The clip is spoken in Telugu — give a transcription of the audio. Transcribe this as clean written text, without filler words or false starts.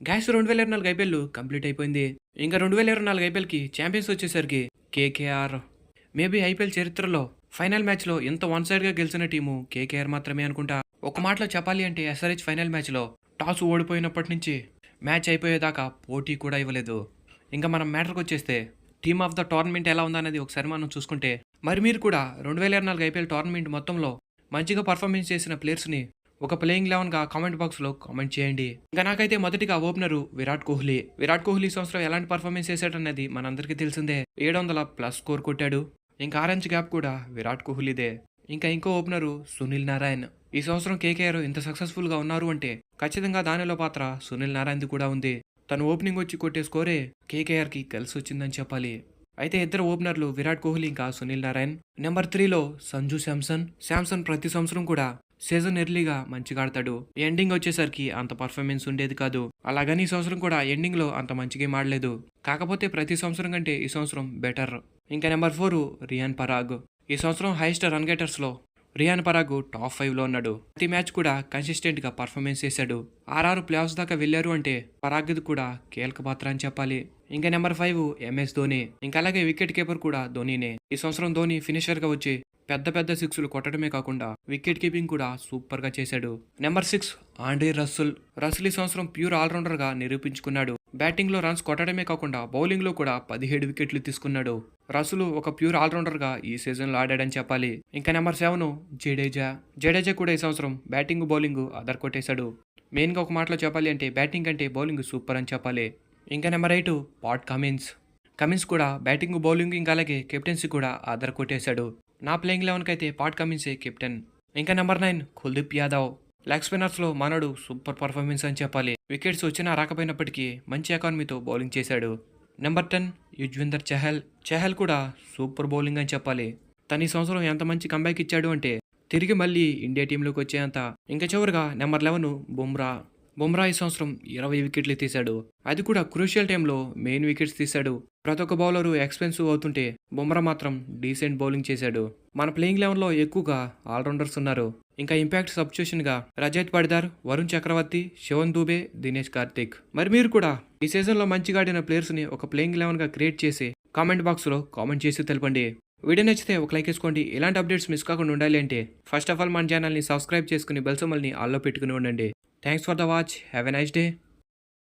గ్యాస్ 2024 ఐపీఎల్ కంప్లీట్ అయిపోయింది. ఇంకా 2024 ఐపీఎల్‌కి ఛాంపియన్స్ వచ్చేసరికి కేకేఆర్. మేబీ ఐపీఎల్ చరిత్రలో ఫైనల్ మ్యాచ్‌లో ఇంత వన్ సైడ్‌గా గెలిచిన టీము కేకేఆర్ మాత్రమే అనుకుంటా. ఒక మాటలో చెప్పాలి అంటే ఎస్ఆర్‌హెచ్ ఫైనల్ మ్యాచ్‌లో టాస్ ఓడిపోయినప్పటి నుంచి మ్యాచ్ అయిపోయేదాకా పోటీ కూడా ఇవ్వలేదు. ఇంకా మనం మ్యాటర్‌కొచ్చేస్తే టీమ్ ఆఫ్ ద టోర్నమెంట్ ఎలా ఉందనేది ఒకసారి మనం చూసుకుంటే, మరి మీరు కూడా 2024 ఐపీఎల్ టోర్నమెంట్ మొత్తంలో మంచిగా పర్ఫార్మెన్స్ చేసిన ప్లేయర్స్‌ని ఒక ప్లేయింగ్ 11గా కామెంట్ బాక్స్‌లో కామెంట్ చేయండి. ఇంకా నాకైతే మొదటిగా ఓపెనరు విరాట్ కోహ్లీ. విరాట్ కోహ్లీ ఈ సంవత్సరం ఎలాంటి పర్ఫార్మెన్స్ చేశాడన్నది మనందరికీ తెలిసిందే. 700+ స్కోర్ కొట్టాడు. ఇంకా ఆరెంజ్ క్యాప్ కూడా విరాట్ కోహ్లీదే. ఇంకా ఇంకో ఓపెనరు సునీల్ నారాయణ్. ఈ సంవత్సరం కేకేఆర్ ఇంత సక్సెస్ఫుల్‌గా ఉన్నారు అంటే ఖచ్చితంగా దానిలో పాత్ర సునీల్ నారాయణ్‌ది కూడా ఉంది. తను ఓపెనింగ్ వచ్చి కొట్టే స్కోరే కేకేఆర్‌కి కలిసొచ్చిందని చెప్పాలి. అయితే ఇద్దరు ఓపెనర్లు విరాట్ కోహ్లీ ఇంకా సునీల్ నారాయణ్. నెంబర్ 3లో సంజు శాంసన్. శాంసన్ ప్రతి సంవత్సరం కూడా సీజన్ ఎర్లీగా మంచిగా ఆడతాడు. ఎండింగ్ వచ్చేసరికి అంత పర్ఫార్మెన్స్ ఉండేది కాదు. అలాగని ఈ సంవత్సరం కూడా ఎండింగ్లో అంత మంచి గేమ్ ఆడలేదు. కాకపోతే ప్రతి సంవత్సరం కంటే ఈ సంవత్సరం బెటర్. ఇంకా నెంబర్ 4 రియాన్ పరాగ్. ఈ సంవత్సరం హైయెస్ట్ రన్ గెటర్స్లో రియాన్ పరాగ్ టాప్ 5లో ఉన్నాడు. ప్రతి మ్యాచ్ కూడా కన్సిస్టెంట్గా పర్ఫార్మెన్స్ చేశాడు. ఆర్ఆర్ ప్లేఆఫ్స్ దాకా వెళ్లారు అంటే పరాగ్ది కూడా కీలక పాత్ర అని చెప్పాలి. ఇంకా నెంబర్ 5 ఎంఎస్ ధోని. ఇంకా అలాగే వికెట్ కీపర్ కూడా ధోనీనే. ఈ సంవత్సరం ధోని ఫినిషర్గా వచ్చి పెద్ద పెద్ద సిక్స్లు కొట్టడమే కాకుండా వికెట్ కీపింగ్ కూడా సూపర్గా చేశాడు. Number 6 Andre Russell. రస్సెల్ ఈ సంవత్సరం ప్యూర్ ఆల్రౌండర్గా నిరూపించుకున్నాడు. బ్యాటింగ్లో రన్స్ కొట్టడమే కాకుండా బౌలింగ్లో కూడా 17 వికెట్లు తీసుకున్నాడు. రస్సెల్ ఒక ప్యూర్ ఆల్రౌండర్గా ఈ సీజన్లో ఆడాడని చెప్పాలి. ఇంకా నెంబర్ 7 జడేజా. జడేజా కూడా ఈ సంవత్సరం బ్యాటింగ్ బౌలింగ్ అదర్ కొట్టేశాడు. మెయిన్గా ఒక మాటలో చెప్పాలి అంటే బ్యాటింగ్ అంటే బౌలింగ్ సూపర్ అని చెప్పాలి. ఇంకా నెంబర్ 8 పాట్ కమిన్స్. కమిన్స్ కూడా బ్యాటింగ్ బౌలింగ్ ఇంకా అలాగే కెప్టెన్సీ కూడా అదర్ కొట్టేశాడు. నా ప్లేయింగ్ 11కి అయితే పాట్ కమిన్సే కెప్టెన్. ఇంకా నెంబర్ 9 కుల్దీప్ యాదవ్. లెగ్ స్పిన్నర్స్లో మనడు సూపర్ పర్ఫార్మెన్స్ అని చెప్పాలి. వికెట్స్ వచ్చినా రాకపోయినప్పటికీ మంచి ఎకానమీతో బౌలింగ్ చేశాడు. నెంబర్ 10 యుజ్వేందర్ చహల్. చహల్ కూడా సూపర్ బౌలింగ్ అని చెప్పాలి. తను ఈ సంవత్సరం ఎంత మంచి కంబ్యాక్ ఇచ్చాడు అంటే తిరిగి మళ్ళీ ఇండియా టీంలోకి వచ్చేంత. ఇంకా చివరిగా నెంబర్ 11 బుమ్రా. బుమ్రా ఈ సంవత్సరం 20 వికెట్లు తీశాడు. అది కూడా క్రూషియల్ టైంలో మెయిన్ వికెట్స్ తీశాడు. ప్రతి ఒక్క బౌలరు ఎక్స్పెన్సివ్ అవుతుంటే బుమ్రా మాత్రం డీసెంట్ బౌలింగ్ చేశాడు. మన ప్లేయింగ్ 11లో ఎక్కువగా ఆల్రౌండర్స్ ఉన్నారు. ఇంకా ఇంపాక్ట్ సబ్స్టిట్యూషన్గా రజత్ పడిదార్, వరుణ్ చక్రవర్తి, శివన్ దూబే, దినేష్ కార్తిక్. మరి మీరు కూడా ఈ సీజన్లో మంచిగా ఆడిన ప్లేయర్స్ని ఒక ప్లేయింగ్ 11గా క్రియేట్ చేసి కామెంట్ బాక్స్లో కామెంట్ చేసి తెలపండి. వీడియో నచ్చితే ఒక లైక్ వేసుకోండి. ఇలాంటి అప్డేట్స్ మిస్ కాకుండా ఉండాలి అంటే ఫస్ట్ ఆఫ్ ఆల్ మన ఛానల్ని సబ్స్క్రైబ్ చేసుకుని బెల్ సింబల్ని ఆల్లో పెట్టుకుని ఉండండి. Thanks for the watch. Have a nice day.